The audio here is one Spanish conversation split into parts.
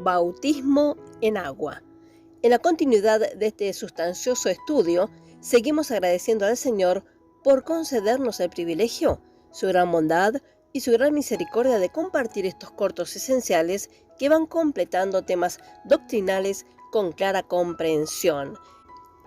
Bautismo en agua. En la continuidad de este sustancioso estudio, seguimos agradeciendo al Señor por concedernos el privilegio, su gran bondad y su gran misericordia de compartir estos cortos esenciales que van completando temas doctrinales con clara comprensión.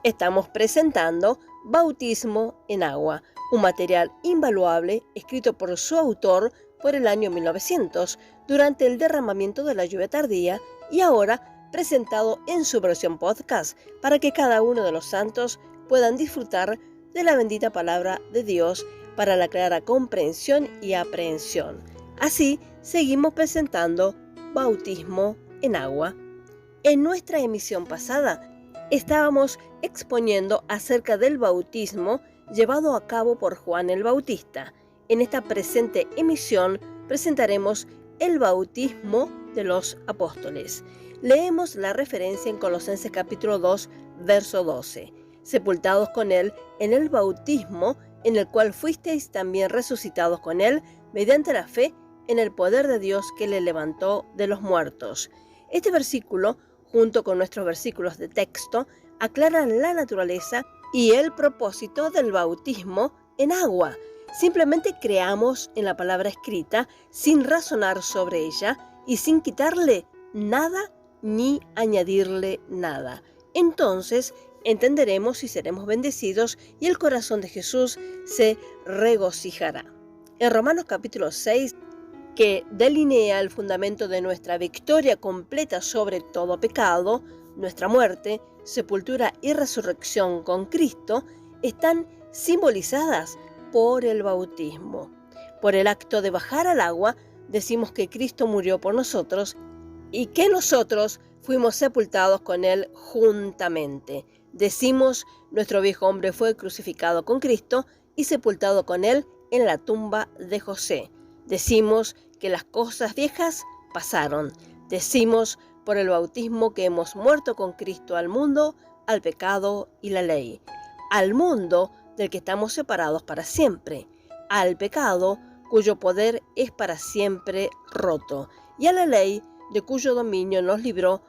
Estamos presentando Bautismo en agua, un material invaluable escrito por su autor por el año 1900 durante el derramamiento de la lluvia tardía y ahora presentado en su versión podcast para que cada uno de los santos puedan disfrutar de la bendita palabra de Dios para la clara comprensión y aprehensión. Así seguimos presentando Bautismo en agua. En nuestra emisión pasada estábamos exponiendo acerca del bautismo llevado a cabo por Juan el Bautista. En esta presente emisión presentaremos el bautismo de los apóstoles. Leemos la referencia en Colosenses capítulo 2, verso 12. Sepultados con él en el bautismo, en el cual fuisteis también resucitados con él, mediante la fe en el poder de Dios que le levantó de los muertos. Este versículo, junto con nuestros versículos de texto, aclaran la naturaleza y el propósito del bautismo en agua. Simplemente creamos en la palabra escrita sin razonar sobre ella y sin quitarle nada ni añadirle nada. Entonces entenderemos y seremos bendecidos y el corazón de Jesús se regocijará. En Romanos capítulo 6, que delinea el fundamento de nuestra victoria completa sobre todo pecado, nuestra muerte, sepultura y resurrección con Cristo, están simbolizadas por el bautismo. Por el acto de bajar al agua, decimos que Cristo murió por nosotros y que nosotros fuimos sepultados con Él juntamente. Decimos, nuestro viejo hombre fue crucificado con Cristo y sepultado con Él en la tumba de José. Decimos que las cosas viejas pasaron. Decimos por el bautismo que hemos muerto con Cristo al mundo, al pecado y la ley. Al mundo del que estamos separados para siempre. Al pecado cuyo poder es para siempre roto. Y a la ley de cuyo dominio nos libró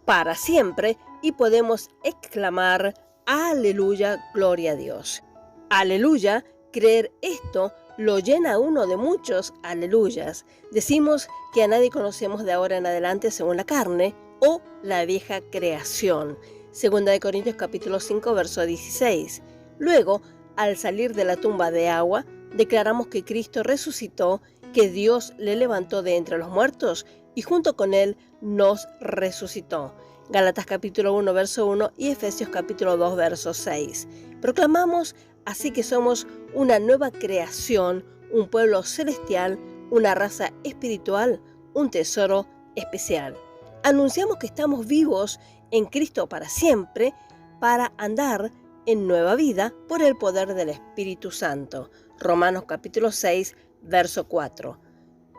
para siempre y podemos exclamar aleluya, gloria a Dios. Aleluya, creer esto lo llena uno de muchos aleluyas. Decimos que a nadie conocemos de ahora en adelante según la carne o la vieja creación. Segunda de Corintios capítulo 5, verso 16. Luego, al salir de la tumba de agua, declaramos que Cristo resucitó, que Dios le levantó de entre los muertos y junto con él nos resucitó. Gálatas capítulo 1, verso 1 y Efesios capítulo 2, verso 6. Proclamamos así que somos una nueva creación, un pueblo celestial, una raza espiritual, un tesoro especial. Anunciamos que estamos vivos en Cristo para siempre, para andar en nueva vida por el poder del Espíritu Santo. Romanos capítulo 6, verso 4.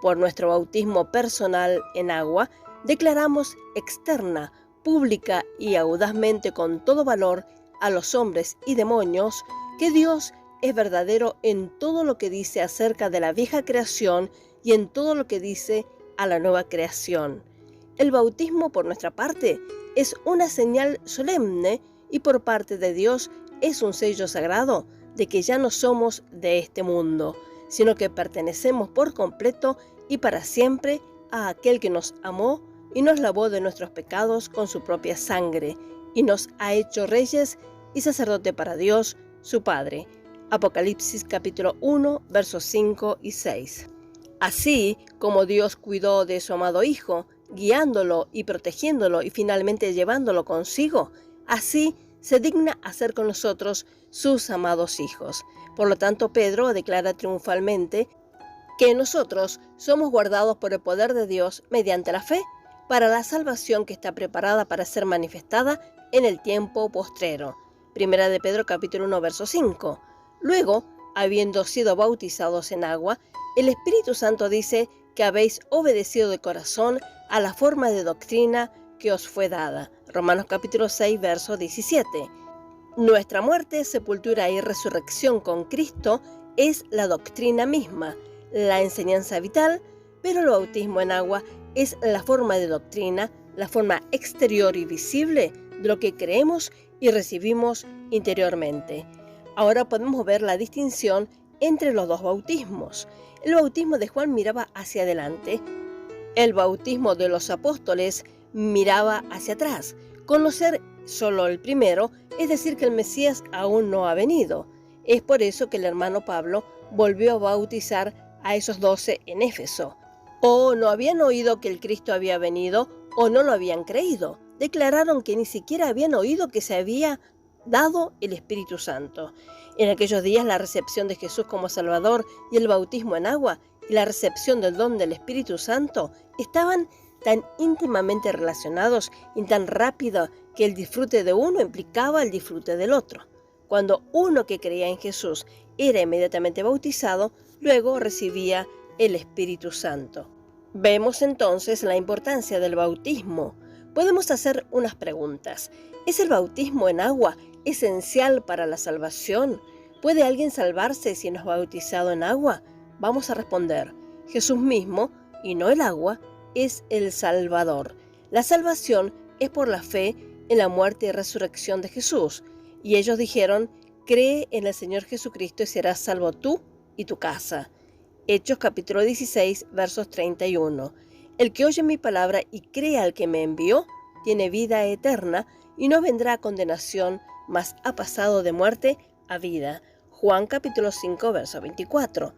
Por nuestro bautismo personal en agua, declaramos externa, pública y audazmente con todo valor a los hombres y demonios que Dios es verdadero en todo lo que dice acerca de la vieja creación y en todo lo que dice a la nueva creación. El bautismo, por nuestra parte, es una señal solemne y por parte de Dios es un sello sagrado de que ya no somos de este mundo, sino que pertenecemos por completo y para siempre a aquel que nos amó y nos lavó de nuestros pecados con su propia sangre y nos ha hecho reyes y sacerdote para Dios, su Padre. Apocalipsis capítulo 1, versos 5 y 6. Así como Dios cuidó de su amado Hijo, guiándolo y protegiéndolo y finalmente llevándolo consigo, así se digna hacer con nosotros sus amados hijos. Por lo tanto, Pedro declara triunfalmente que nosotros somos guardados por el poder de Dios mediante la fe para la salvación que está preparada para ser manifestada en el tiempo postrero. Primera de Pedro capítulo 1, verso 5. Luego, habiendo sido bautizados en agua, el Espíritu Santo dice que habéis obedecido de corazón a la forma de doctrina que os fue dada. Romanos capítulo 6, verso 17. Nuestra muerte, sepultura y resurrección con Cristo es la doctrina misma, la enseñanza vital, pero el bautismo en agua es la forma de doctrina la forma exterior y visible de lo que creemos y recibimos interiormente. Ahora podemos ver la distinción entre los dos bautismos. El bautismo de Juan miraba hacia adelante. El bautismo de los apóstoles miraba hacia atrás. Conocer solo el primero, es decir, que el Mesías aún no ha venido. Es por eso que el hermano Pablo volvió a bautizar a esos 12 en Éfeso. O no habían oído que el Cristo había venido, o no lo habían creído. Declararon que ni siquiera habían oído que se había dado el Espíritu Santo. En aquellos días la recepción de Jesús como Salvador y el bautismo en agua y la recepción del don del Espíritu Santo estaban tan íntimamente relacionados y tan rápido que el disfrute de uno implicaba el disfrute del otro. Cuando uno que creía en Jesús era inmediatamente bautizado, luego recibía el Espíritu Santo. Vemos entonces la importancia del bautismo. Podemos hacer unas preguntas. ¿Es el bautismo en agua esencial para la salvación? ¿Puede alguien salvarse si no es bautizado en agua? Vamos a responder, Jesús mismo, y no el agua, es el Salvador. La salvación es por la fe en la muerte y resurrección de Jesús. Y ellos dijeron, cree en el Señor Jesucristo y serás salvo tú y tu casa. Hechos capítulo 16, versos 31. El que oye mi palabra y cree al que me envió, tiene vida eterna y no vendrá a condenación, mas ha pasado de muerte a vida. Juan capítulo 5, verso 24.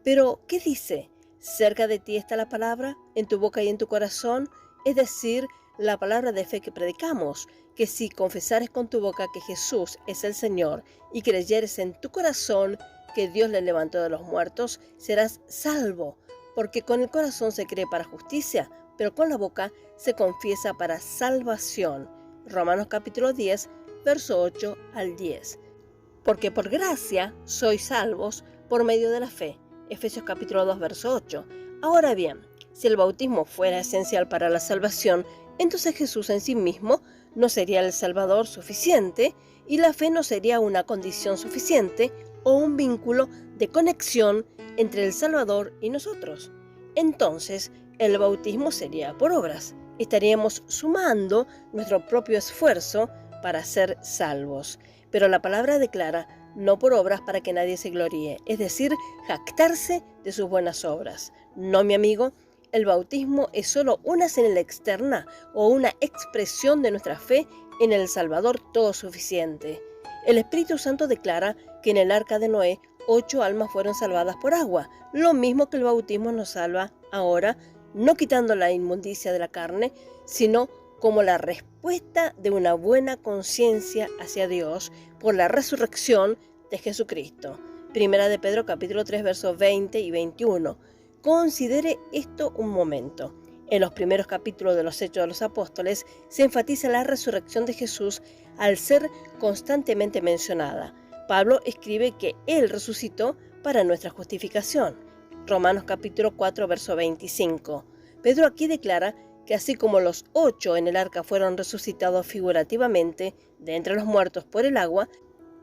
Pero, ¿qué dice? Cerca de ti está la palabra, en tu boca y en tu corazón, es decir, la palabra de fe que predicamos, que si confesares con tu boca que Jesús es el Señor y creyeres en tu corazón que Dios le levantó de los muertos, serás salvo, porque con el corazón se cree para justicia, pero con la boca se confiesa para salvación. Romanos capítulo 10, verso 8 al 10. Porque por gracia sois salvos por medio de la fe. Efesios capítulo 2, verso 8. Ahora bien, si el bautismo fuera esencial para la salvación, entonces Jesús en sí mismo no sería el Salvador suficiente y la fe no sería una condición suficiente o un vínculo de conexión entre el Salvador y nosotros. Entonces, el bautismo sería por obras. Estaríamos sumando nuestro propio esfuerzo para ser salvos. Pero la palabra declara, no por obras para que nadie se gloríe, es decir, jactarse de sus buenas obras. No, mi amigo, el bautismo es solo una señal externa o una expresión de nuestra fe en el Salvador todo suficiente. El Espíritu Santo declara que en el arca de Noé 8 almas fueron salvadas por agua, lo mismo que el bautismo nos salva ahora, no quitando la inmundicia de la carne, sino como la respuesta de una buena conciencia hacia Dios por la resurrección de Jesucristo. Primera de Pedro capítulo 3 versos 20 y 21. Considere esto un momento. En los primeros capítulos de los Hechos de los Apóstoles se enfatiza la resurrección de Jesús al ser constantemente mencionada. Pablo escribe que Él resucitó para nuestra justificación. Romanos capítulo 4 verso 25. Pedro aquí declara que así como los 8 en el arca fueron resucitados figurativamente de entre los muertos por el agua,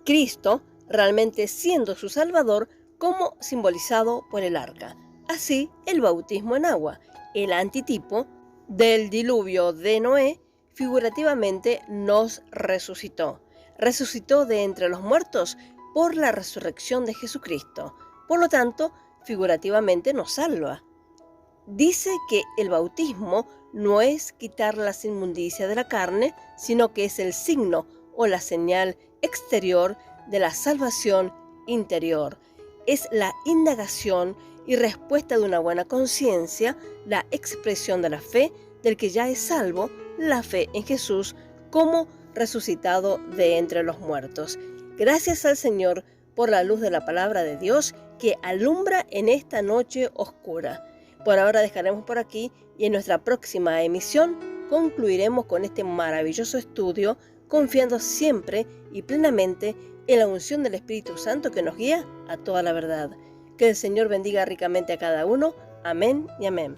Cristo realmente siendo su Salvador como simbolizado por el arca. Así, el bautismo en agua, el antitipo del diluvio de Noé, figurativamente nos resucitó. Resucitó de entre los muertos por la resurrección de Jesucristo. Por lo tanto, figurativamente nos salva. Dice que el bautismo no es quitar las inmundicias de la carne, sino que es el signo o la señal exterior de la salvación interior. Es la indagación y respuesta de una buena conciencia, la expresión de la fe del que ya es salvo, la fe en Jesús como resucitado de entre los muertos. Gracias al Señor por la luz de la palabra de Dios que alumbra en esta noche oscura. Por ahora dejaremos por aquí y en nuestra próxima emisión concluiremos con este maravilloso estudio, confiando siempre y plenamente en la unción del Espíritu Santo que nos guía a toda la verdad. Que el Señor bendiga ricamente a cada uno. Amén y amén.